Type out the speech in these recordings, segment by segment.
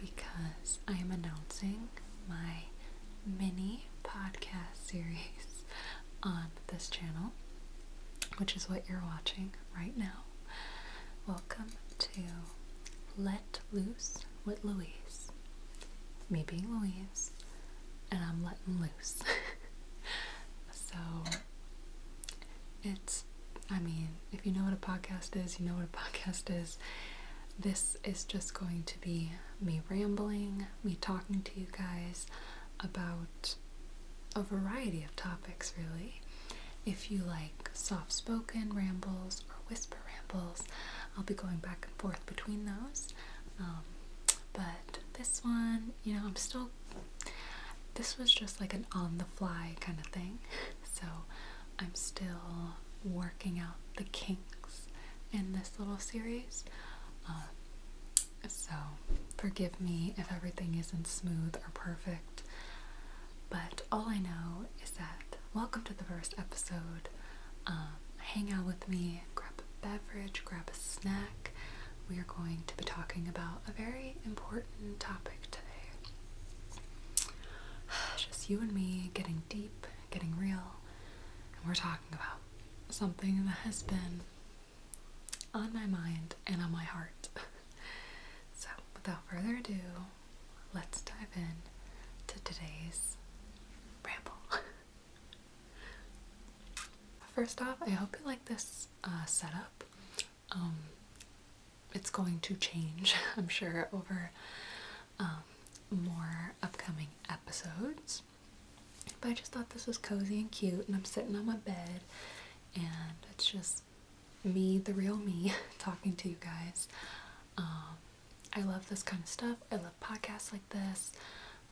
because I am announcing my mini podcast series on this channel, which is what you're watching right now. Welcome to Let Loose with Louise. Me being Louise, and I'm letting loose. So, if you know what a podcast is, you know what a podcast is. This is just going to be me rambling, me talking to you guys about a variety of topics, really. If you like soft-spoken rambles or whisper rambles, I'll be going back and forth between those. But this one, this was just like an on-the-fly kind of thing. So I'm still working out the kinks in this little series. So forgive me if everything isn't smooth or perfect. But all I know is that welcome to the first episode. Hang out with me, grab a beverage, grab a snack. We are going to be talking about a very important topic today. Just you and me getting deep, getting real, and we're talking about something that has been on my mind and on my heart. So without further ado, let's dive in to today's ramble. First off, I hope you like this setup. It's going to change, I'm sure, over more upcoming episodes. But I just thought this was cozy and cute, and I'm sitting on my bed, and it's just me, the real me, talking to you guys. I love this kind of stuff. I love podcasts like this.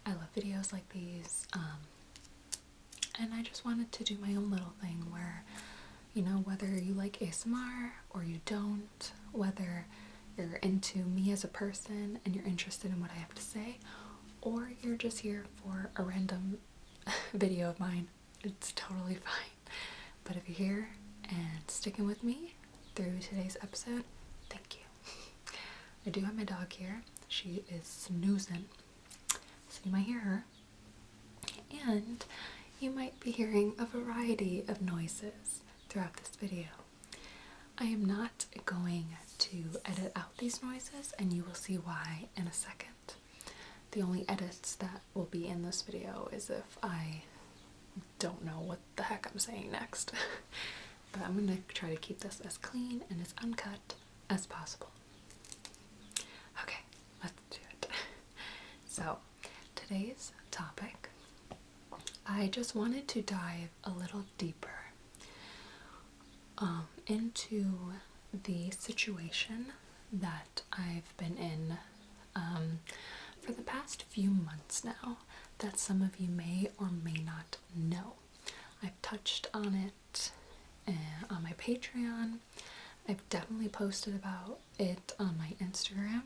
I love videos like these. And I just wanted to do my own little thing where, whether you like ASMR or you don't, whether you're into me as a person and you're interested in what I have to say, or you're just here for a random video of mine, it's totally fine. But if you're here and sticking with me through today's episode, thank you. I do have my dog here. She is snoozing, so you might hear her. And you might be hearing a variety of noises throughout this video. I am not going to edit out these noises, and you will see why in a second. The only edits that will be in this video is if I don't know what the heck I'm saying next. But I'm going to try to keep this as clean and as uncut as possible. Okay, let's do it. So, today's topic, I just wanted to dive a little deeper into the situation that I've been in for the past few months now that some of you may or may not know. I've touched on it on my Patreon. I've definitely posted about it on my Instagram.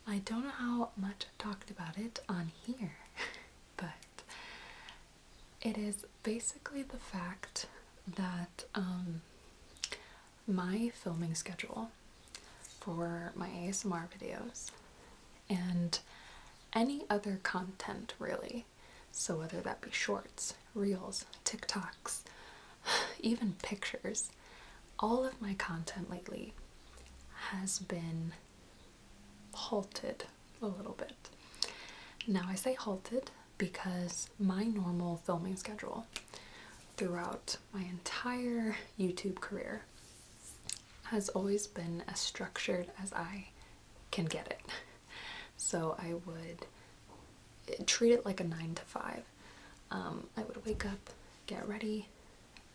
I don't know how much I've talked about it on here, but it is basically the fact that my filming schedule for my ASMR videos and any other content, really, so whether that be shorts, reels, TikToks, even pictures, all of my content lately has been halted a little bit. Now I say halted because my normal filming schedule throughout my entire YouTube career has always been as structured as I can get it. So I would treat it like a 9 to 5. I would wake up, get ready,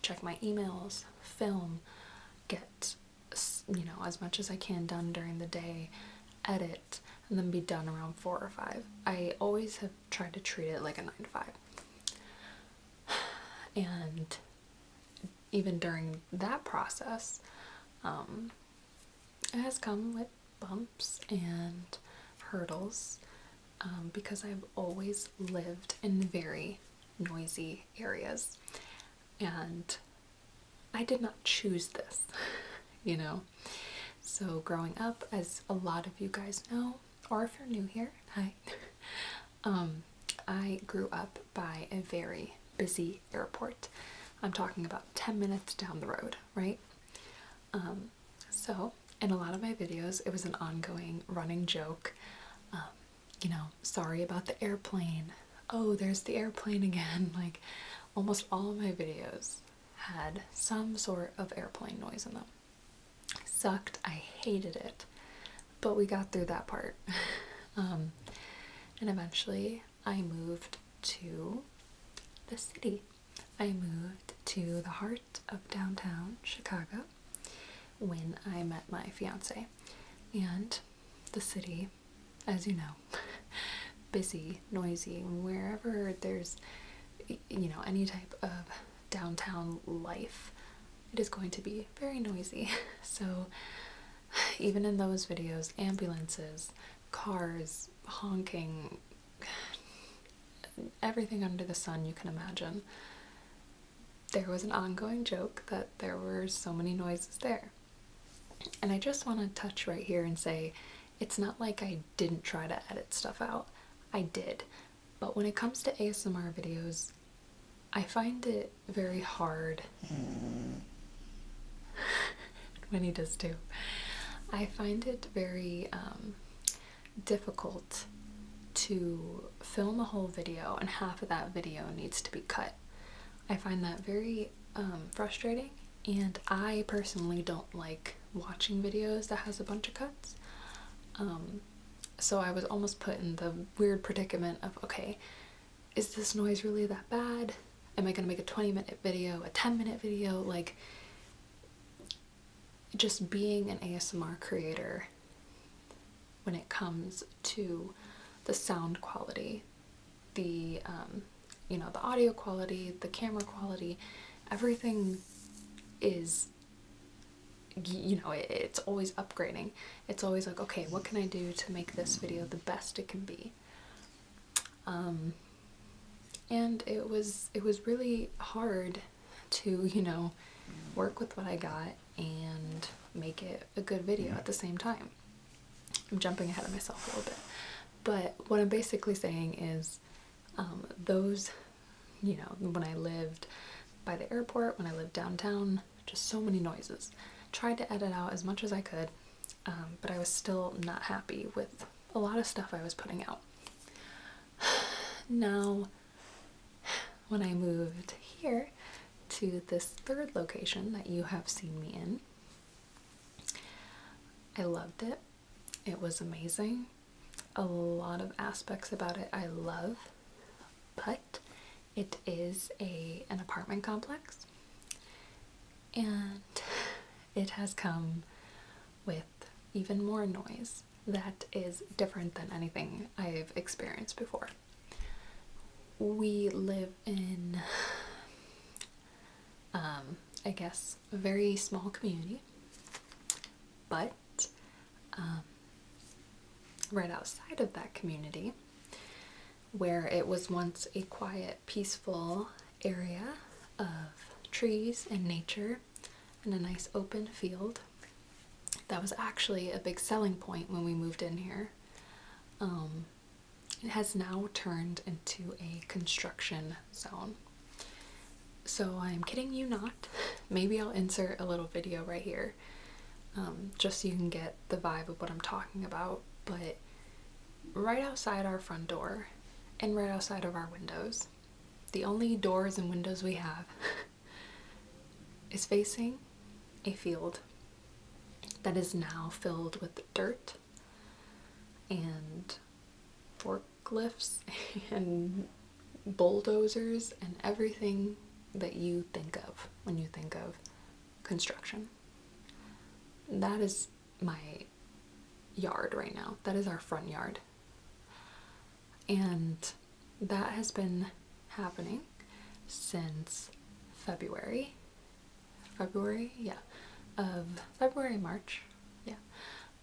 check my emails, film, get as much as I can done during the day, edit, and then be done around 4 or 5. I always have tried to treat it like a 9 to 5. And even during that process, it has come with bumps and hurdles because I've always lived in very noisy areas, and I did not choose this, So growing up, as a lot of you guys know, or if you're new here, hi. I grew up by a very busy airport. I'm talking about 10 minutes down the road, right? So in a lot of my videos, it was an ongoing running joke. You know, sorry about the airplane. Oh, there's the airplane again. Like, almost all of my videos had some sort of airplane noise in them. Sucked. I hated it. But we got through that part. And eventually I moved to the city. I moved to the heart of downtown Chicago when I met my fiance. And the city, as you know, busy, noisy, wherever there's, you know, any type of downtown life, it is going to be very noisy. So even in those videos, ambulances, cars, honking, everything under the sun you can imagine, there was an ongoing joke that there were so many noises there. And I just want to touch right here and say, it's not like I didn't try to edit stuff out. I did. But when it comes to ASMR videos, I find it very hard. When he does too. I find it very difficult to film a whole video and half of that video needs to be cut. I find that very frustrating, and I personally don't like watching videos that has a bunch of cuts. So I was almost put in the weird predicament of, okay, is this noise really that bad? Am I gonna make a 20-minute video, a 10-minute video? Like, just being an ASMR creator, when it comes to the sound quality, the you know, the audio quality, the camera quality, everything is, you know, it's always upgrading. It's always like, okay, what can I do to make this video the best it can be? And it was really hard to, you know, work with what I got and make it a good video at the same time. I'm jumping ahead of myself a little bit, but what I'm basically saying is, those, you know, when I lived by the airport, when I lived downtown, just so many noises. Tried to edit out as much as I could, but I was still not happy with a lot of stuff I was putting out. Now, when I moved here to this third location that you have seen me in, I loved it. It was amazing. A lot of aspects about it I love, but it is an apartment complex, and it has come with even more noise that is different than anything I've experienced before. We live in, I guess, a very small community, but right outside of that community, where it was once a quiet, peaceful area of trees and nature and a nice open field, that was actually a big selling point when we moved in here. It has now turned into a construction zone. So I'm kidding you not. Maybe I'll insert a little video right here, just so you can get the vibe of what I'm talking about. But right outside our front door and right outside of our windows, the only doors and windows we have is facing a field that is now filled with dirt and forklifts and bulldozers and everything that you think of when you think of construction. That is my yard right now. That is our front yard. And that has been happening since February, March,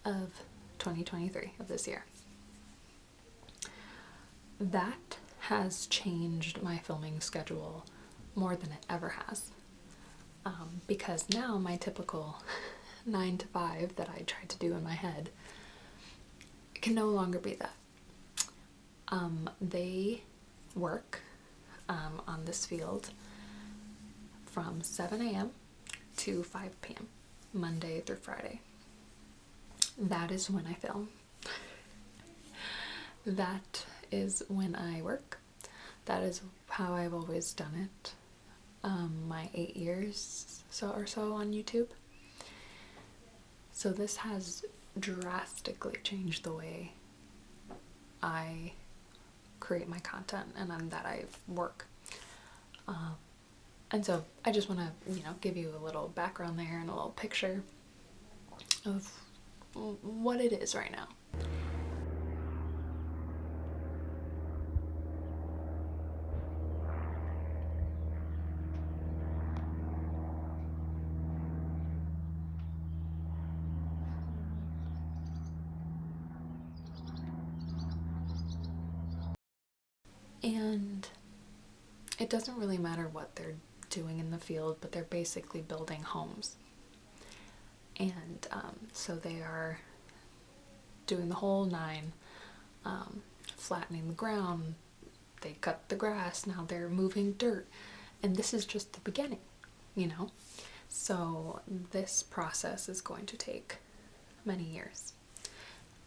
of 2023, of this year. That has changed my filming schedule more than it ever has. Because now my typical 9 to 5 that I tried to do in my head it can no longer be that. They work on this field from 7 a.m. to 5 p.m. Monday through Friday. That is when I film. That is when I work. That is how I've always done it. My 8 years or so on YouTube. So this has drastically changed the way I create my content and that I work. And so I just want to, give you a little background there and a little picture of what it is right now. And it doesn't really matter what they're doing in the field, but they're basically building homes. And so they are doing the whole nine, flattening the ground, they cut the grass, now they're moving dirt, and this is just the beginning, So this process is going to take many years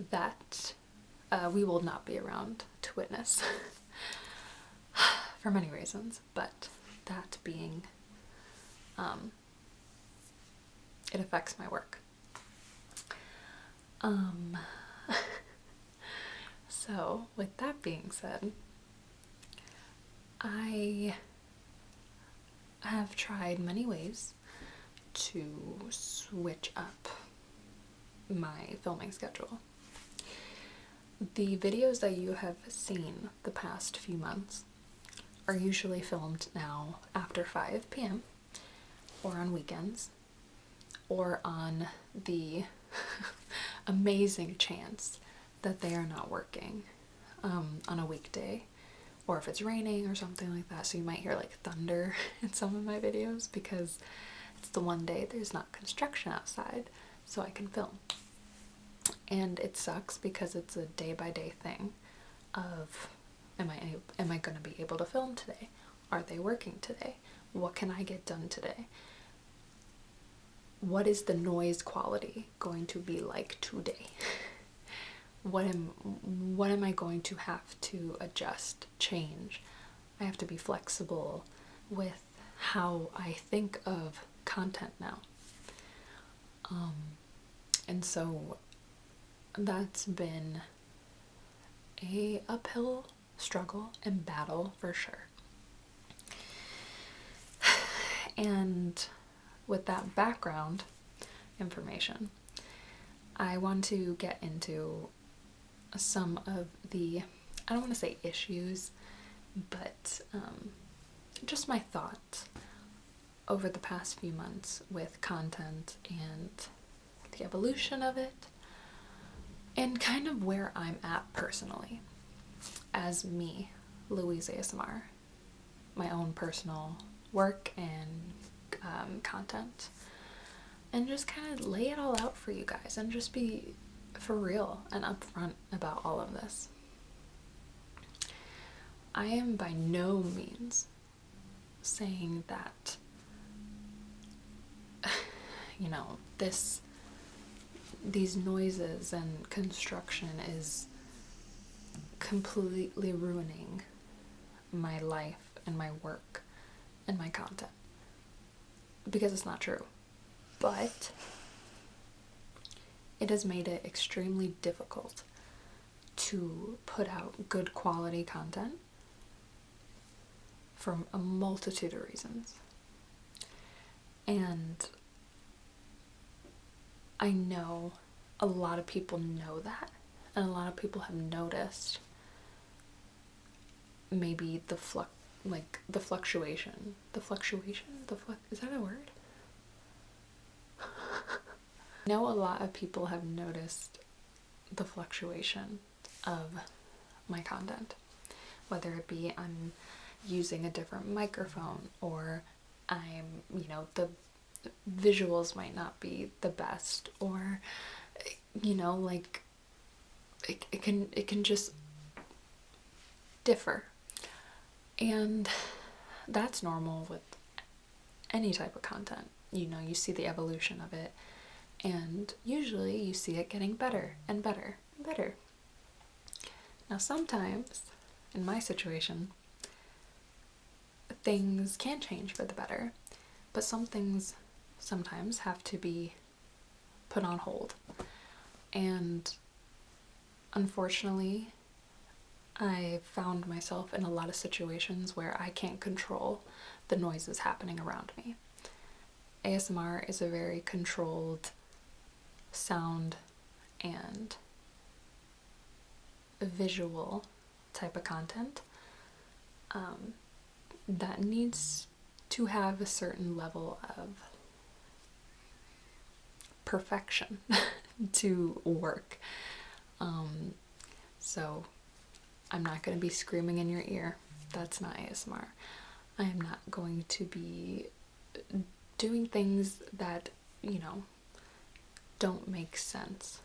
that we will not be around to witness for many reasons, but that being, it affects my work. So with that being said, I have tried many ways to switch up my filming schedule. The videos that you have seen the past few months are usually filmed now after 5 p.m. or on weekends, or on the amazing chance that they are not working on a weekday, or if it's raining or something like that. So you might hear like thunder in some of my videos because it's the one day there's not construction outside, so I can film. And it sucks because it's a day-by-day thing of, am I going to be able to film today? Are they working today? What can I get done today? What is the noise quality going to be like today? What am I going to have to adjust, change? I have to be flexible with how I think of content now. And so that's been a uphill struggle and battle for sure. And with that background information, I want to get into some of the, I don't want to say issues, but just my thoughts over the past few months with content and the evolution of it, and kind of where I'm at personally as me, LouiseASMR, my own personal work and content, and just kind of lay it all out for you guys and just be for real and upfront about all of this. I am by no means saying that, these noises and construction is completely ruining my life and my work and my content, because it's not true. But it has made it extremely difficult to put out good quality content for a multitude of reasons. And I know a lot of people know that, and a lot of people have noticed maybe the fluctuation, is that a word? I know a lot of people have noticed the fluctuation of my content, whether it be I'm using a different microphone, or I'm, the visuals might not be the best, or, it can just differ. And that's normal with any type of content. You know, you see the evolution of it, and usually you see it getting better and better and better. Now sometimes, in my situation, things can change for the better, but some things sometimes have to be put on hold. And unfortunately, I found myself in a lot of situations where I can't control the noises happening around me. ASMR is a very controlled sound and visual type of content that needs to have a certain level of perfection to work. So I'm not going to be screaming in your ear. That's not ASMR. I am not going to be doing things that, you know, don't make sense.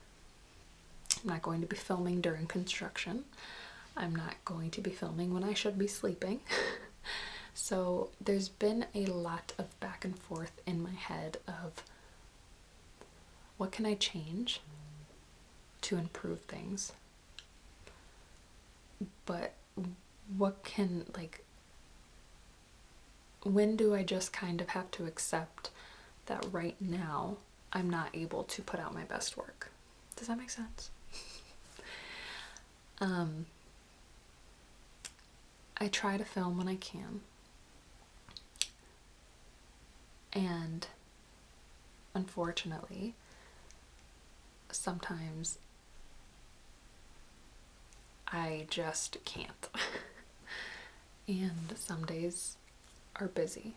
I'm not going to be filming during construction. I'm not going to be filming when I should be sleeping. So there's been a lot of back and forth in my head of what can I change to improve things, but what can, like, when do I just kind of have to accept that right now I'm not able to put out my best work? Does that make sense? I try to film when I can, and unfortunately sometimes I just can't. And some days are busy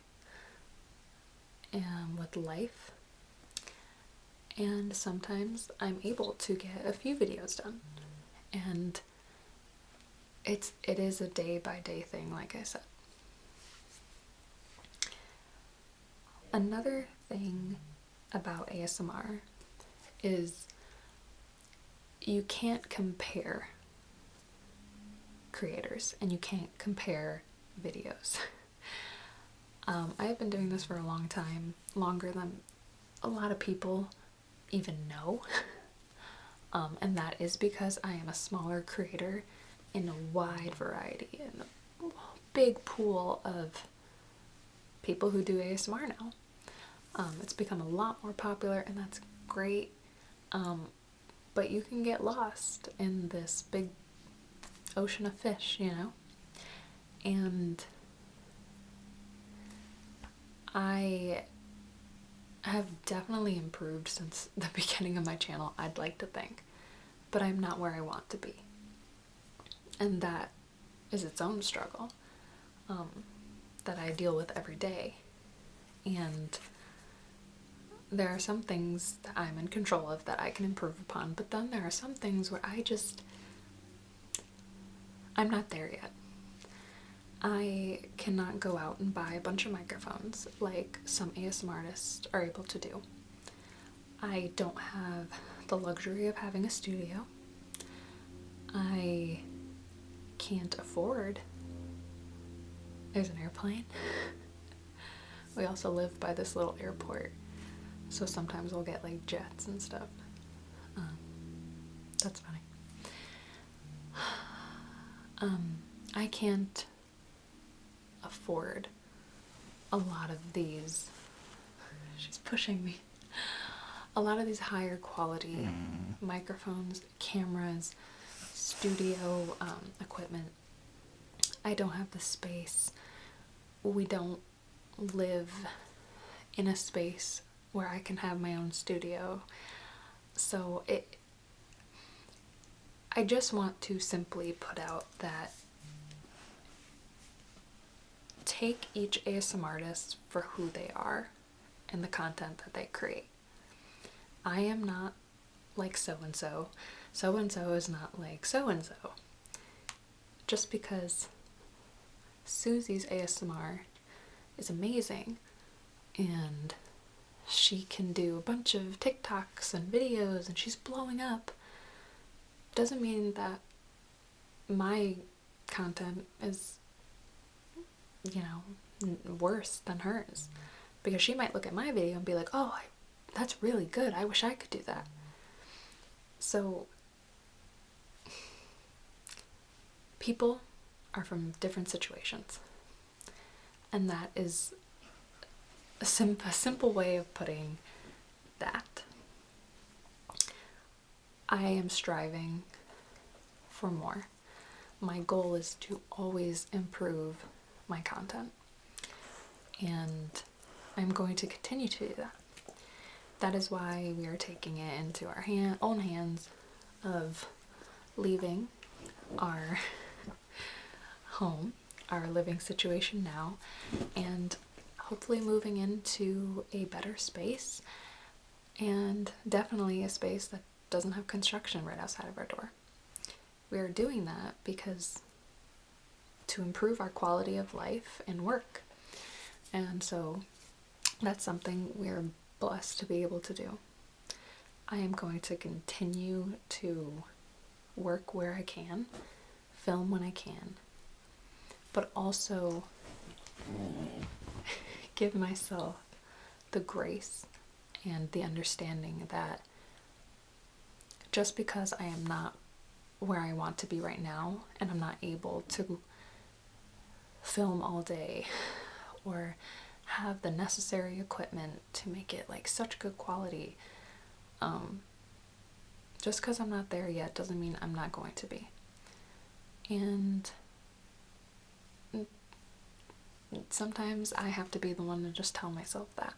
and with life, and sometimes I'm able to get a few videos done, and it is a day-by-day thing, like I said. Another thing about ASMR is you can't compare creators and you can't compare videos. I have been doing this for a long time, longer than a lot of people even know. And that is because I am a smaller creator in a wide variety and a big pool of people who do ASMR now. It's become a lot more popular, and that's great. But you can get lost in this big ocean of fish, you know? And I have definitely improved since the beginning of my channel, I'd like to think, but I'm not where I want to be. And that is its own struggle that I deal with every day. And there are some things that I'm in control of that I can improve upon, but then there are some things where I'm not there yet. I cannot go out and buy a bunch of microphones like some ASMR artists are able to do. I don't have the luxury of having a studio. I can't afford. There's an airplane. We also live by this little airport, so sometimes we'll get like jets and stuff. That's funny. I can't afford a lot of these. She's pushing me. A lot of these higher quality microphones, cameras, studio equipment. I don't have the space. We don't live in a space where I can have my own studio. So I just want to simply put out that take each ASMR artist for who they are and the content that they create. I am not like so-and-so. So-and-so is not like so-and-so. Just because Susie's ASMR is amazing and she can do a bunch of TikToks and videos and she's blowing up, doesn't mean that my content is, you know, worse than hers, because she might look at my video and be like, oh, that's really good, I wish I could do that. So people are from different situations, and that is a simple way of putting that. I am striving for more. My goal is to always improve my content, and I'm going to continue to do that. That is why we are taking it into our own hands of leaving our home, our living situation now, and hopefully moving into a better space, and definitely a space that doesn't have construction right outside of our door. We are doing that because to improve our quality of life and work. And so that's something we're blessed to be able to do. I am going to continue to work where I can, film when I can, but also give myself the grace and the understanding that just because I am not where I want to be right now, and I'm not able to film all day or have the necessary equipment to make it like such good quality, just because I'm not there yet doesn't mean I'm not going to be. And sometimes I have to be the one to just tell myself that.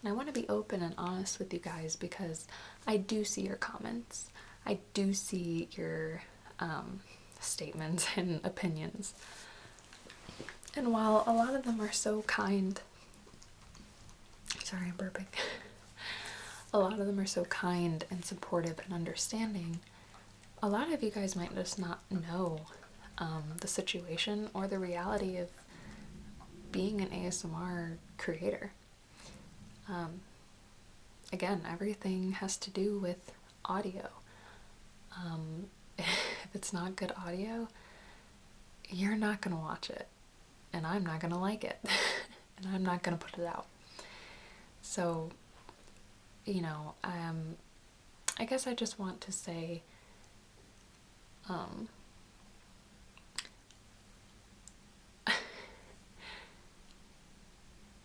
And I want to be open and honest with you guys, because I do see your comments. I do see your statements and opinions. And while a lot of them are so kind, sorry, I'm burping. A lot of them are so kind and supportive and understanding. A lot of you guys might just not know the situation or the reality of being an ASMR creator. Again, everything has to do with audio. If it's not good audio, you're not gonna watch it, and I'm not gonna like it, and I'm not gonna put it out. So, you know, I guess I just want to say,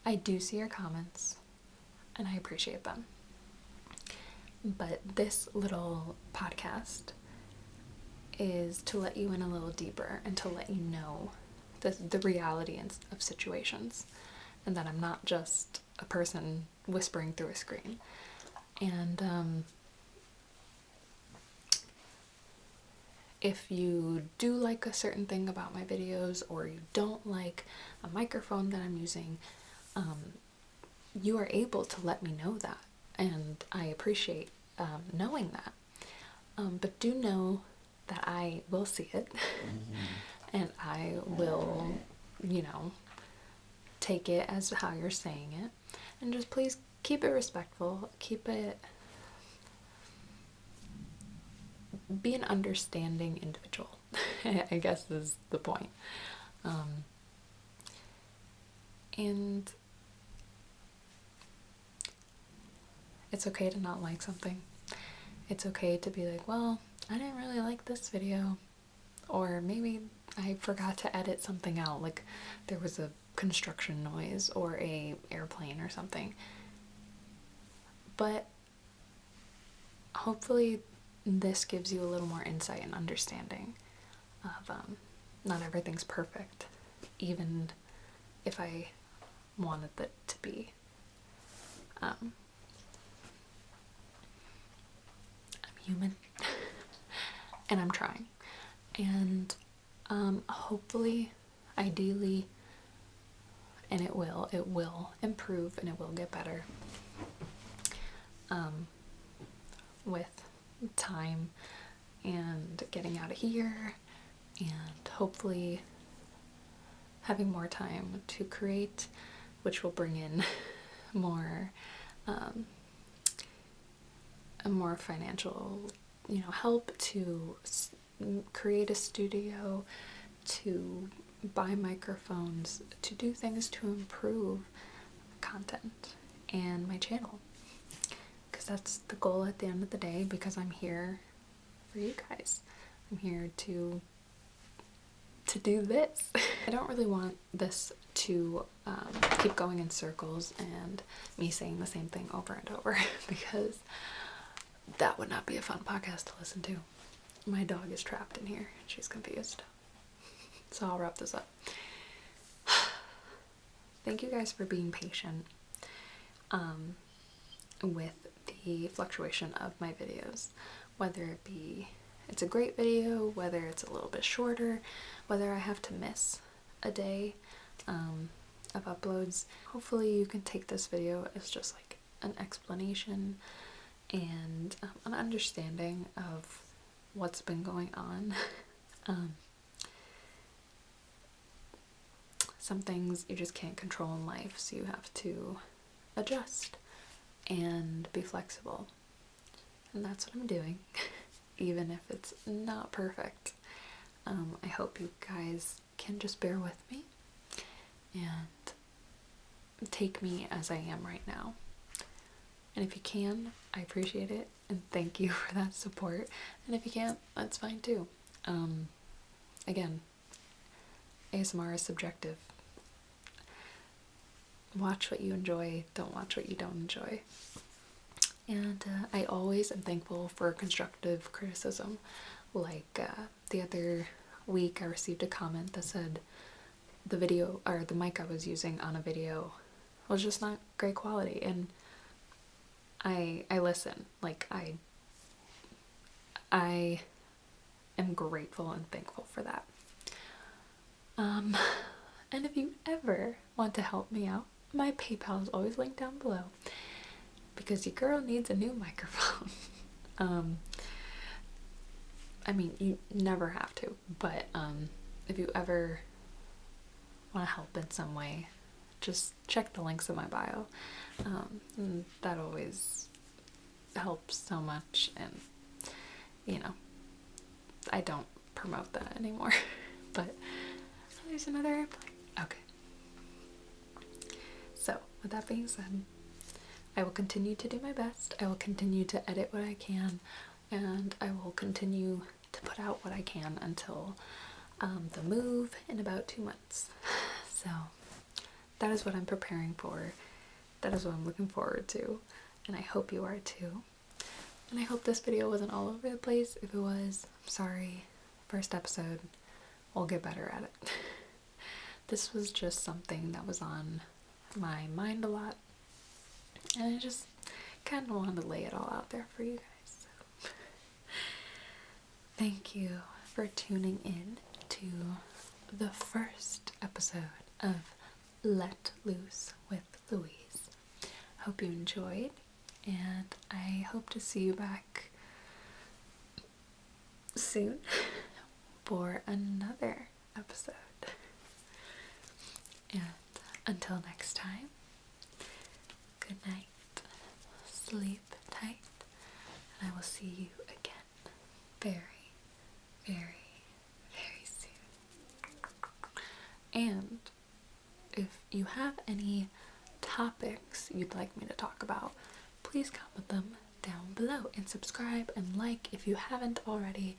I do see your comments, and I appreciate them. But this little podcast is to let you in a little deeper and to let you know the reality of situations, and that I'm not just a person whispering through a screen. And if you do like a certain thing about my videos, or you don't like a microphone that I'm using, you are able to let me know that, and I appreciate knowing that. But do know that I will see it, and I will, you know, take it as how you're saying it, and just please keep it respectful, be an understanding individual, I guess is the point. And it's okay to not like something. It's okay to be like, well, I didn't really like this video, or maybe I forgot to edit something out, like there was a construction noise or a airplane or something. But hopefully this gives you a little more insight and understanding of not everything's perfect, even if I wanted it to be. I'm human and I'm trying, and hopefully, ideally, and it will improve and it will get better with time and getting out of here, and hopefully having more time to create, which will bring in more a more financial you know, help to create a studio, to buy microphones, to do things to improve content and my channel, because that's the goal at the end of the day, because I'm here for you guys. I'm here to do this. I don't really want this to keep going in circles and me saying the same thing over and over because that would not be a fun podcast to listen to. My dog is trapped in here. She's confused. So I'll wrap this up. Thank you guys for being patient with the fluctuation of my videos, whether it be it's a great video, whether it's a little bit shorter, whether I have to miss a day of uploads. Hopefully you can take this video as just like an explanation and an understanding of what's been going on. Some things you just can't control in life, so you have to adjust and be flexible. And that's what I'm doing, even if it's not perfect. I hope you guys can just bear with me and take me as I am right now. And if you can, I appreciate it and thank you for that support. And if you can't, that's fine too. Again, ASMR is subjective. Watch what you enjoy, don't watch what you don't enjoy. And I always am thankful for constructive criticism. Like the other week I received a comment that said the video, or the mic I was using on a video was just not great quality, and I listen. Like I am grateful and thankful for that. And if you ever want to help me out, my PayPal is always linked down below, because your girl needs a new microphone. I mean, you never have to, but if you ever want to help in some way, just check the links in my bio. And that always helps so much, and you know, I don't promote that anymore. But there's another airplane. Okay. So, with that being said, I will continue to do my best. I will continue to edit what I can, and I will continue to put out what I can until the move in about 2 months. So that is what I'm preparing for. That is what I'm looking forward to, and I hope you are too. And I hope this video wasn't all over the place. If it was, I'm sorry. First episode, we'll get better at it. This was just something that was on my mind a lot, and I just kind of wanted to lay it all out there for you guys. So thank you for tuning in to the first episode of Let Loose with Louise. Hope you enjoyed, and I hope to see you back soon for another episode. And until next time, good night, sleep tight, and I will see you again very, very, very soon. And if you have any topics you'd like me to talk about, please comment them down below, and subscribe and like if you haven't already.